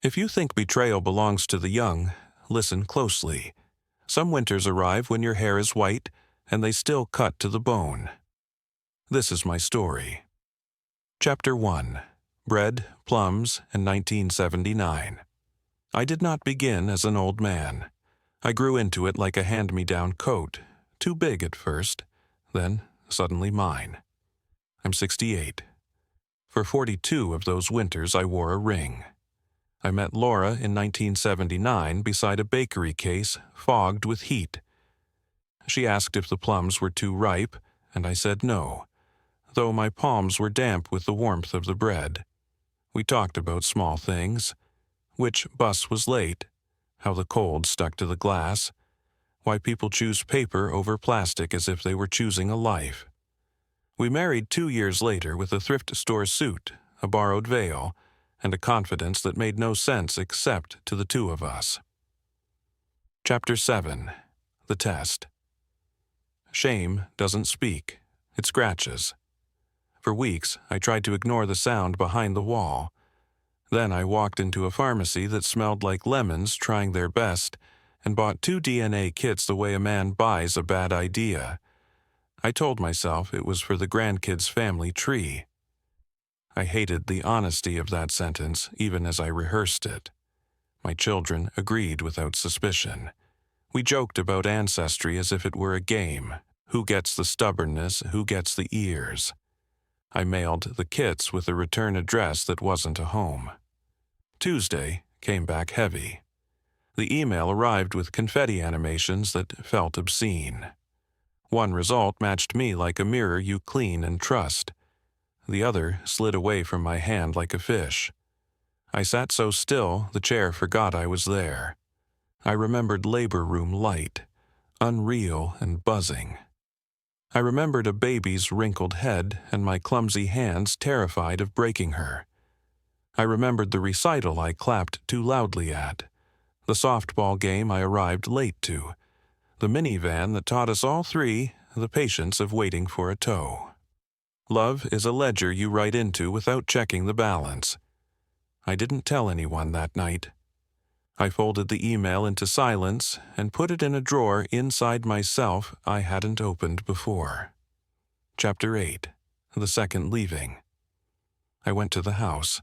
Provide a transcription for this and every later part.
If you think betrayal belongs to the young, listen closely. Some winters arrive when your hair is white and they still cut to the bone. This is my story. Chapter 1. Bread, Plums, and 1979. I did not begin as an old man. I grew into it like a hand-me-down coat, too big at first, then suddenly mine. I'm 68. For 42 of those winters I wore a ring. I met Laura in 1979 beside a bakery case fogged with heat. She asked if the plums were too ripe, and I said no, though my palms were damp with the warmth of the bread. We talked about small things: which bus was late, how the cold stuck to the glass, why people choose paper over plastic as if they were choosing a life. We married 2 years later with a thrift store suit, a borrowed veil, and a confidence that made no sense except to the two of us. Chapter 7. The Test. Shame doesn't speak. It scratches. For weeks, I tried to ignore the sound behind the wall. Then I walked into a pharmacy that smelled like lemons trying their best and bought 2 DNA kits the way a man buys a bad idea. I told myself it was for the grandkids' family tree. I hated the honesty of that sentence even as I rehearsed it. My children agreed without suspicion. We joked about ancestry as if it were a game. Who gets the stubbornness, who gets the ears? I mailed the kits with a return address that wasn't a home. Tuesday came back heavy. The email arrived with confetti animations that felt obscene. One result matched me like a mirror you clean and trust. The other slid away from my hand like a fish. I sat so still the chair forgot I was there. I remembered labor room light, unreal and buzzing. I remembered a baby's wrinkled head and my clumsy hands terrified of breaking her. I remembered the recital I clapped too loudly at, the softball game I arrived late to, the minivan that taught us all three the patience of waiting for a tow. Love is a ledger you write into without checking the balance. I didn't tell anyone that night. I folded the email into silence and put it in a drawer inside myself I hadn't opened before. Chapter 8. The Second Leaving. I went to the house.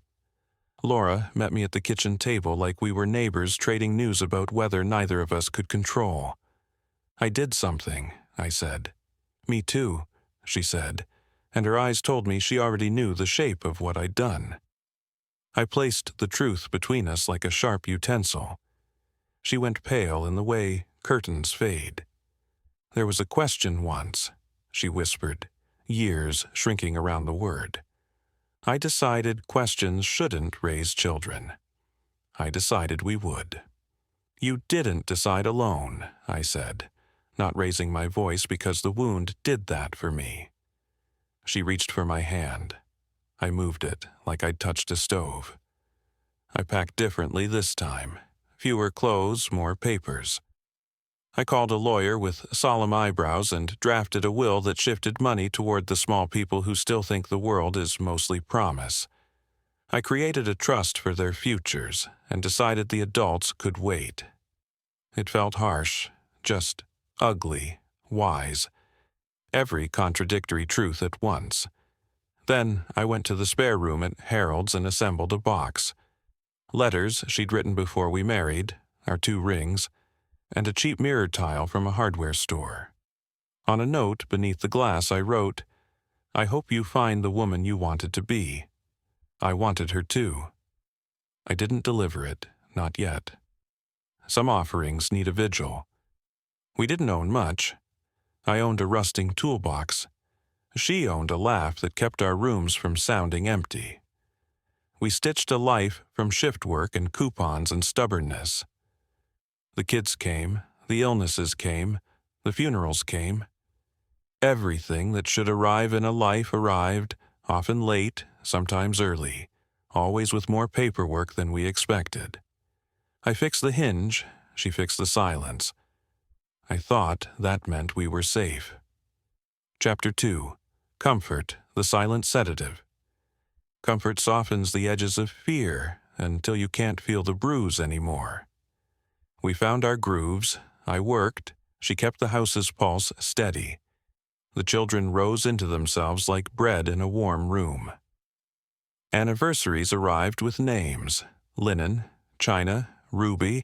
Laura met me at the kitchen table like we were neighbors trading news about weather neither of us could control. I did something, I said. Me too, she said, and her eyes told me she already knew the shape of what I'd done. I placed the truth between us like a sharp utensil. She went pale in the way curtains fade. There was a question once, she whispered, years shrinking around the word. I decided questions shouldn't raise children. I decided we would. You didn't decide alone, I said, not raising my voice because the wound did that for me. She reached for my hand. I moved it like I'd touched a stove. I packed differently this time. Fewer clothes, more papers. I called a lawyer with solemn eyebrows and drafted a will that shifted money toward the small people who still think the world is mostly promise. I created a trust for their futures and decided the adults could wait. It felt harsh, just ugly, wise. Every contradictory truth at once. Then I went to the spare room at Harold's and assembled a box. Letters she'd written before we married, our 2 rings, and a cheap mirror tile from a hardware store. On a note beneath the glass I wrote, I hope you find the woman you wanted to be. I wanted her too. I didn't deliver it, not yet. Some offerings need a vigil. We didn't own much. I owned a rusting toolbox. She owned a laugh that kept our rooms from sounding empty. We stitched a life from shift work and coupons and stubbornness. The kids came, the illnesses came, the funerals came. Everything that should arrive in a life arrived, often late, sometimes early, always with more paperwork than we expected. I fixed the hinge, she fixed the silence. I thought that meant we were safe. Chapter 2. Comfort, the silent sedative. Comfort softens the edges of fear, until you can't feel the bruise anymore. We found our grooves, I worked, she kept the house's pulse steady. The children rose into themselves like bread in a warm room. Anniversaries arrived with names, linen, china, ruby,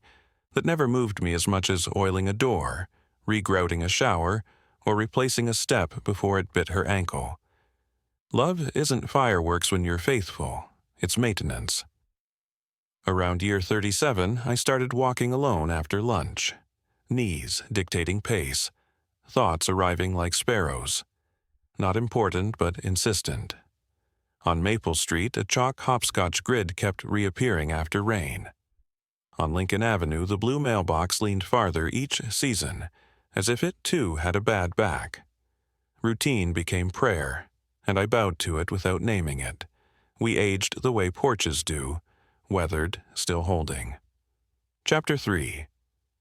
that never moved me as much as oiling a door, regrouting a shower, or replacing a step before it bit her ankle. Love isn't fireworks when you're faithful, it's maintenance. Around year 37, I started walking alone after lunch. Knees dictating pace, thoughts arriving like sparrows. Not important, but insistent. On Maple Street, a chalk hopscotch grid kept reappearing after rain. On Lincoln Avenue, the blue mailbox leaned farther each season, as if it too had a bad back. Routine became prayer, and I bowed to it without naming it. We aged the way porches do, weathered, still holding. Chapter 3.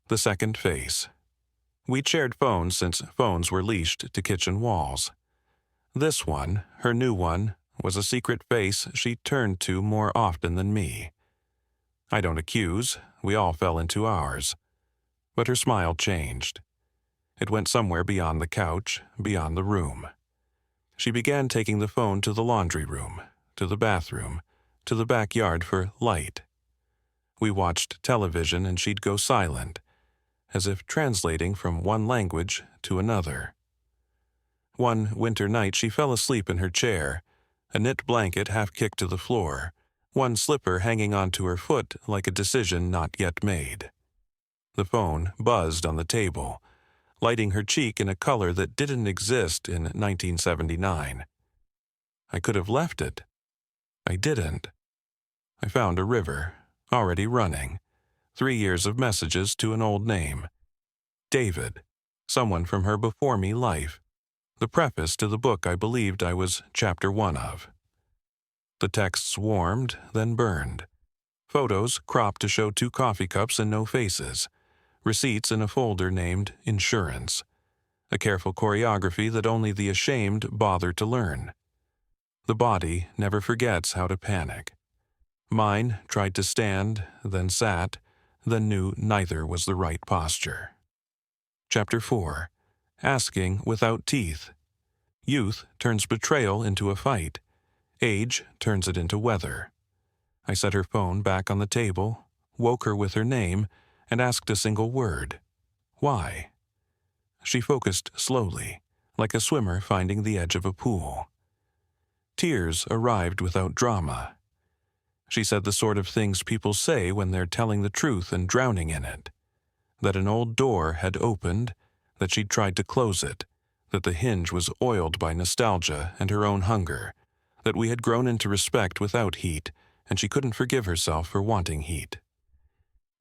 The Second Face. We'd shared phones since phones were leashed to kitchen walls. This one, her new one, was a secret face she turned to more often than me. I don't accuse, we all fell into ours. But her smile changed. It went somewhere beyond the couch, beyond the room. She began taking the phone to the laundry room, to the bathroom, to the backyard for light. We watched television and she'd go silent, as if translating from one language to another. One winter night she fell asleep in her chair, a knit blanket half kicked to the floor, one slipper hanging onto her foot like a decision not yet made. The phone buzzed on the table, lighting her cheek in a color that didn't exist in 1979. I could have left it. I didn't. I found a river, already running. 3 years of messages to an old name. David, someone from her before me life. The preface to the book I believed I was chapter 1 of. The texts warmed, then burned. Photos cropped to show 2 coffee cups and no faces. Receipts in a folder named Insurance. A careful choreography that only the ashamed bother to learn. The body never forgets how to panic. Mine tried to stand, then sat, then knew neither was the right posture. Chapter 4. Asking without teeth. Youth turns betrayal into a fight. Age turns it into weather. I set her phone back on the table, woke her with her name, and asked a single word. Why? She focused slowly, like a swimmer finding the edge of a pool. Tears arrived without drama. She said the sort of things people say when they're telling the truth and drowning in it. That an old door had opened, that she'd tried to close it, that the hinge was oiled by nostalgia and her own hunger, that we had grown into respect without heat, and she couldn't forgive herself for wanting heat.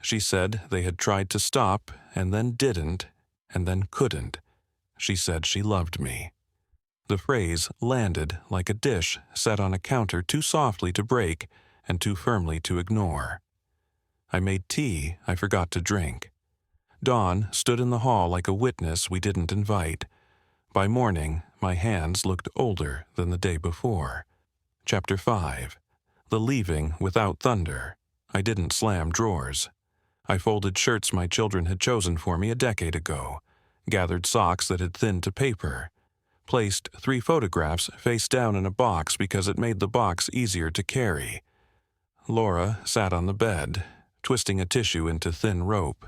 She said they had tried to stop, and then didn't, and then couldn't. She said she loved me. The phrase landed like a dish set on a counter too softly to break and too firmly to ignore. I made tea I forgot to drink. Dawn stood in the hall like a witness we didn't invite. By morning, my hands looked older than the day before. Chapter 5. The Leaving Without Thunder. I didn't slam drawers. I folded shirts my children had chosen for me a decade ago, gathered socks that had thinned to paper, placed 3 photographs face down in a box because it made the box easier to carry. Laura sat on the bed, twisting a tissue into thin rope.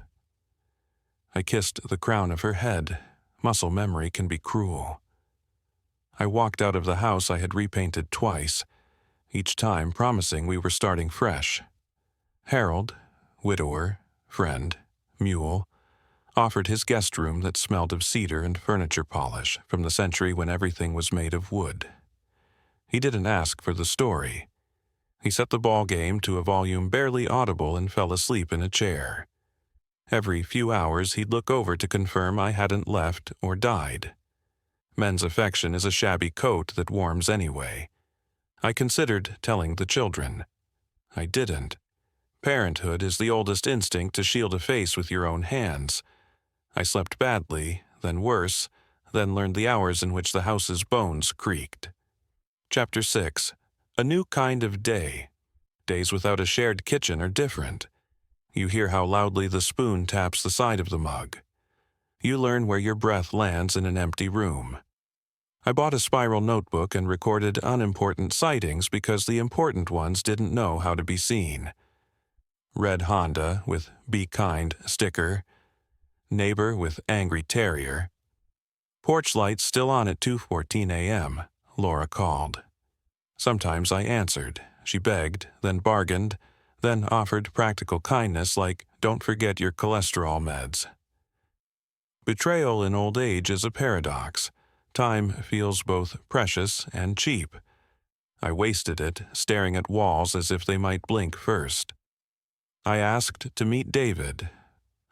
I kissed the crown of her head. Muscle memory can be cruel. I walked out of the house I had repainted twice, each time promising we were starting fresh. Harold, widower, friend, mule, offered his guest room that smelled of cedar and furniture polish from the century when everything was made of wood. He didn't ask for the story. He set the ball game to a volume barely audible and fell asleep in a chair. Every few hours he'd look over to confirm I hadn't left or died. Men's affection is a shabby coat that warms anyway. I considered telling the children. I didn't. Parenthood is the oldest instinct to shield a face with your own hands. I slept badly, then worse, then learned the hours in which the house's bones creaked. Chapter 6. A New Kind of Day. Days without a shared kitchen are different. You hear how loudly the spoon taps the side of the mug. You learn where your breath lands in an empty room. I bought a spiral notebook and recorded unimportant sightings because the important ones didn't know how to be seen. Red Honda with "Be Kind" sticker. Neighbor with angry terrier. Porch lights still on at 2:14 a.m. Laura called. Sometimes I answered. She begged, then bargained, then offered practical kindness like, "Don't forget your cholesterol meds." Betrayal in old age is a paradox. Time feels both precious and cheap. I wasted it, staring at walls as if they might blink first. I asked to meet David.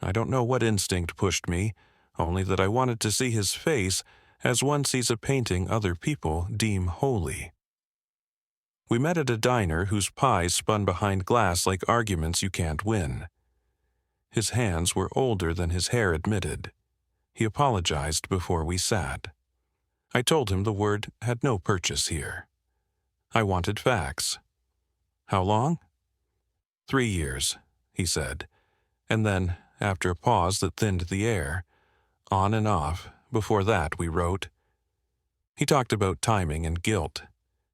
I don't know what instinct pushed me, only that I wanted to see his face as one sees a painting other people deem holy. We met at a diner whose pies spun behind glass like arguments you can't win. His hands were older than his hair admitted. He apologized before we sat. I told him the word had no purchase here. I wanted facts. "How long?" 3 years, he said, and then, after a pause that thinned the air, "On and off, before that we wrote." He talked about timing and guilt.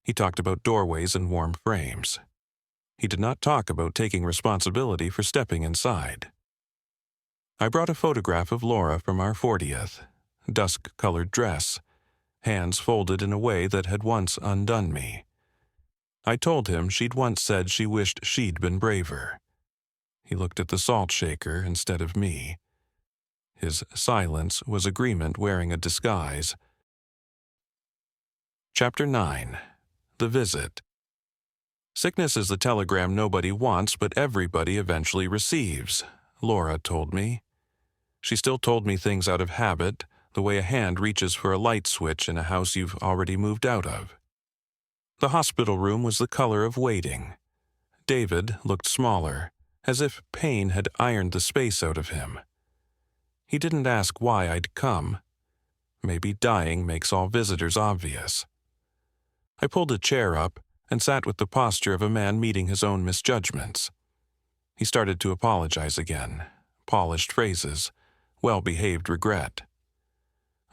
He talked about doorways and warm frames. He did not talk about taking responsibility for stepping inside. I brought a photograph of Laura from our 40th, dusk-colored dress, hands folded in a way that had once undone me. I told him she'd once said she wished she'd been braver. He looked at the salt shaker instead of me. His silence was agreement wearing a disguise. Chapter 9. The Visit. Sickness is the telegram nobody wants but everybody eventually receives, Laura told me. She still told me things out of habit, the way a hand reaches for a light switch in a house you've already moved out of. The hospital room was the color of waiting. David looked smaller, as if pain had ironed the space out of him. He didn't ask why I'd come. Maybe dying makes all visitors obvious. I pulled a chair up and sat with the posture of a man meeting his own misjudgments. He started to apologize again, polished phrases, well-behaved regret.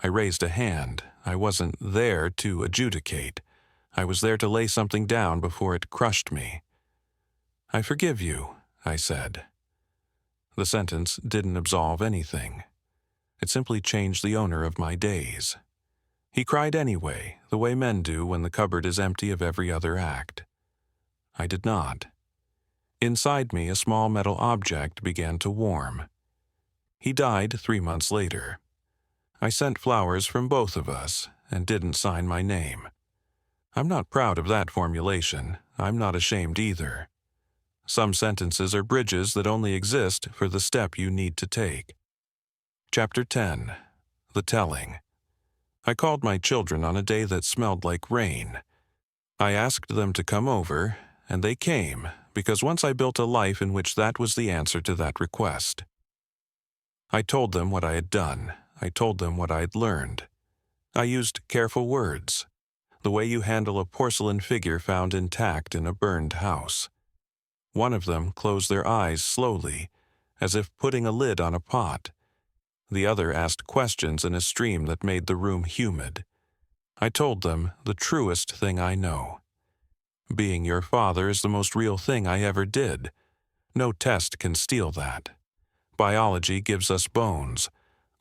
I raised a hand. I wasn't there to adjudicate. I was there to lay something down before it crushed me. "I forgive you," I said. The sentence didn't absolve anything. It simply changed the owner of my days. He cried anyway, the way men do when the cupboard is empty of every other act. I did not. Inside me, a small metal object began to warm. He died 3 months later. I sent flowers from both of us and didn't sign my name. I'm not proud of that formulation. I'm not ashamed either. Some sentences are bridges that only exist for the step you need to take. Chapter 10. The Telling. I called my children on a day that smelled like rain. I asked them to come over, and they came, because once I built a life in which that was the answer to that request. I told them what I had done. I told them what I had learned. I used careful words, the way you handle a porcelain figure found intact in a burned house. One of them closed their eyes slowly, as if putting a lid on a pot. The other asked questions in a stream that made the room humid. I told them the truest thing I know. Being your father is the most real thing I ever did. No test can steal that. Biology gives us bones.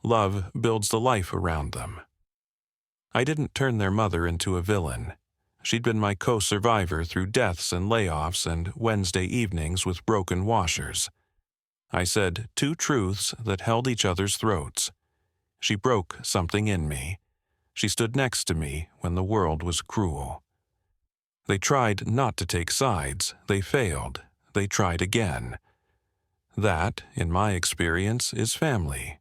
Love builds the life around them. I didn't turn their mother into a villain. She'd been my co-survivor through deaths and layoffs and Wednesday evenings with broken washers. I said 2 truths that held each other's throats. She broke something in me. She stood next to me when the world was cruel. They tried not to take sides. They failed. They tried again. That, in my experience, is family.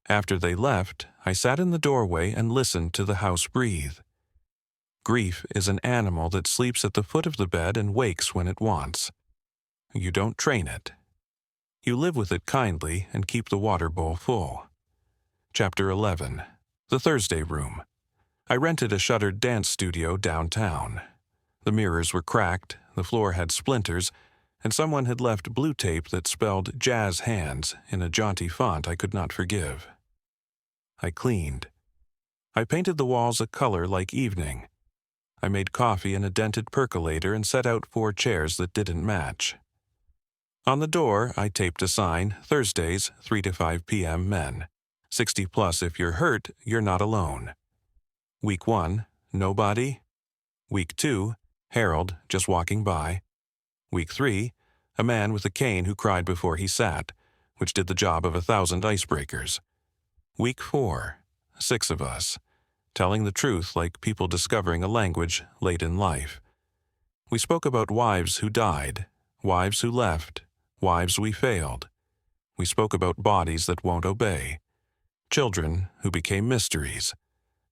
After they left, I sat in the doorway and listened to the house breathe. Grief is an animal that sleeps at the foot of the bed and wakes when it wants. You don't train it. You live with it kindly and keep the water bowl full. Chapter 11. The Thursday Room. I rented a shuttered dance studio downtown. The mirrors were cracked, The floor had splinters, and someone had left blue tape that spelled Jazz Hands in a jaunty font I could not forgive. I cleaned. I painted the walls a color like evening. I made coffee in a dented percolator and set out 4 chairs that didn't match. On the door, I taped a sign, Thursdays, 3 to 5 p.m. men. 60 plus if you're hurt, you're not alone. Week 1, nobody. Week 2, Harold, just walking by. Week 3, a man with a cane who cried before he sat, which did the job of 1,000 icebreakers. Week 4, 6 of us, telling the truth like people discovering a language late in life. We spoke about wives who died, wives who left, wives we failed. We spoke about bodies that won't obey, children who became mysteries,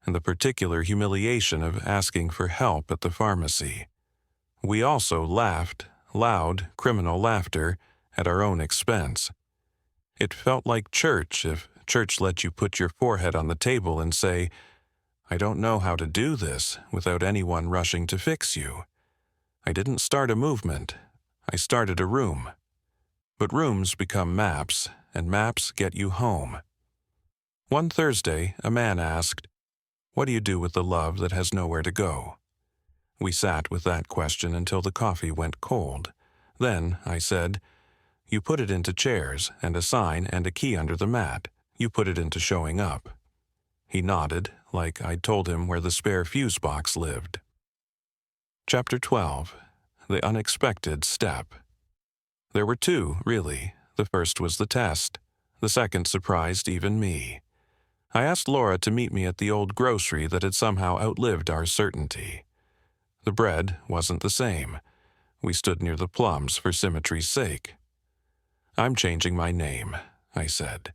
and the particular humiliation of asking for help at the pharmacy. We also laughed, loud, criminal laughter, at our own expense. It felt like church if church let you put your forehead on the table and say, "I don't know how to do this," without anyone rushing to fix you. I didn't start a movement. I started a room. But rooms become maps, and maps get you home. One Thursday, a man asked, "What do you do with the love that has nowhere to go?" We sat with that question until the coffee went cold. Then I said, "You put it into chairs, and a sign and a key under the mat. You put it into showing up." He nodded, like I'd told him where the spare fuse box lived. Chapter 12. The Unexpected Step. There were 2, really. The first was the test. The second surprised even me. I asked Laura to meet me at the old grocery that had somehow outlived our certainty. The bread wasn't the same. We stood near the plums for symmetry's sake. "I'm changing my name," I said.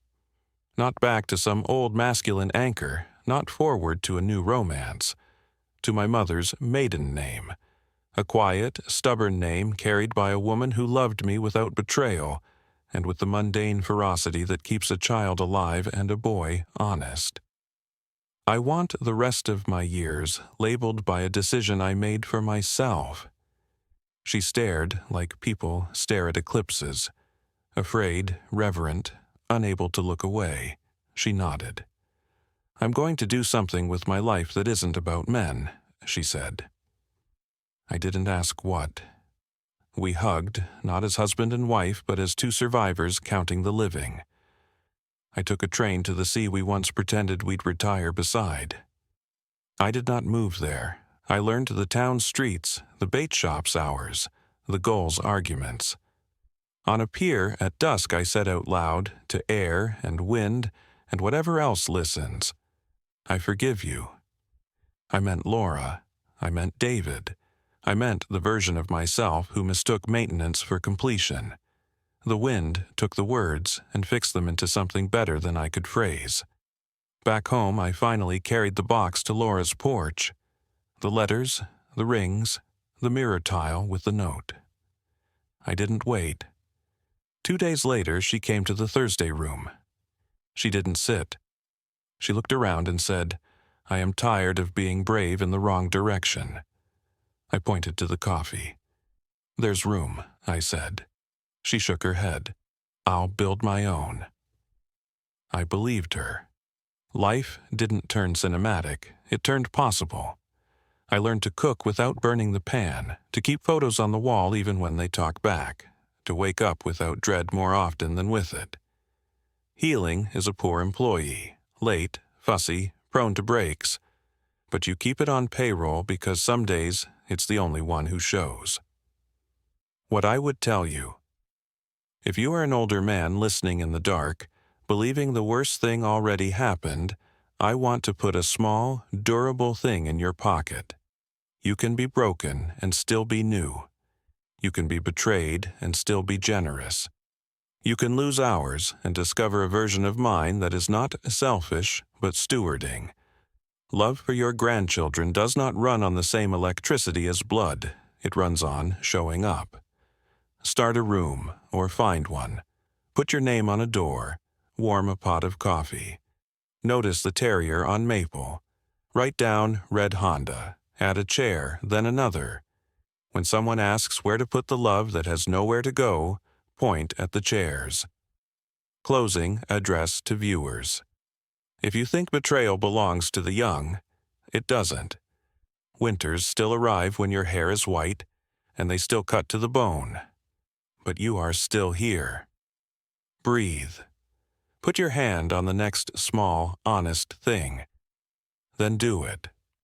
Not back to some old masculine anchor, not forward to a new romance. To my mother's maiden name. A quiet, stubborn name carried by a woman who loved me without betrayal, and with the mundane ferocity that keeps a child alive and a boy honest. I want the rest of my years labeled by a decision I made for myself. She stared like people stare at eclipses. Afraid, reverent, unable to look away. She nodded. "I'm going to do something with my life that isn't about men," she said. I didn't ask what. We hugged, not as husband and wife, but as 2 survivors counting the living. I took a train to the sea we once pretended we'd retire beside. I did not move there. I learned the town streets, the bait shop's hours, the gulls' arguments. On a pier at dusk I said out loud, to air and wind and whatever else listens, "I forgive you." I meant Laura. I meant David. I meant the version of myself who mistook maintenance for completion. The wind took the words and fixed them into something better than I could phrase. Back home, I finally carried the box to Laura's porch. The letters, the rings, the mirror tile with the note. I didn't wait. 2 days later, she came to the Thursday room. She didn't sit. She looked around and said, "I am tired of being brave in the wrong direction." I pointed to the coffee. "There's room," I said. She shook her head. "I'll build my own." I believed her. Life didn't turn cinematic, it turned possible. I learned to cook without burning the pan, to keep photos on the wall even when they talk back, to wake up without dread more often than with it. Healing is a poor employee, late, fussy, prone to breaks, but you keep it on payroll because some days it's the only one who shows. What I would tell you. If you are an older man listening in the dark, believing the worst thing already happened, I want to put a small, durable thing in your pocket. You can be broken and still be new. You can be betrayed and still be generous. You can lose hours and discover a version of mine that is not selfish, but stewarding. Love for your grandchildren does not run on the same electricity as blood. It runs on showing up. Start a room, or find one. Put your name on a door. Warm a pot of coffee. Notice the terrier on Maple. Write down Red Honda. Add a chair, then another. When someone asks where to put the love that has nowhere to go, point at the chairs. Closing address to viewers. If you think betrayal belongs to the young, it doesn't. Winters still arrive when your hair is white, and they still cut to the bone. But you are still here. Breathe. Put your hand on the next small, honest thing. Then do it.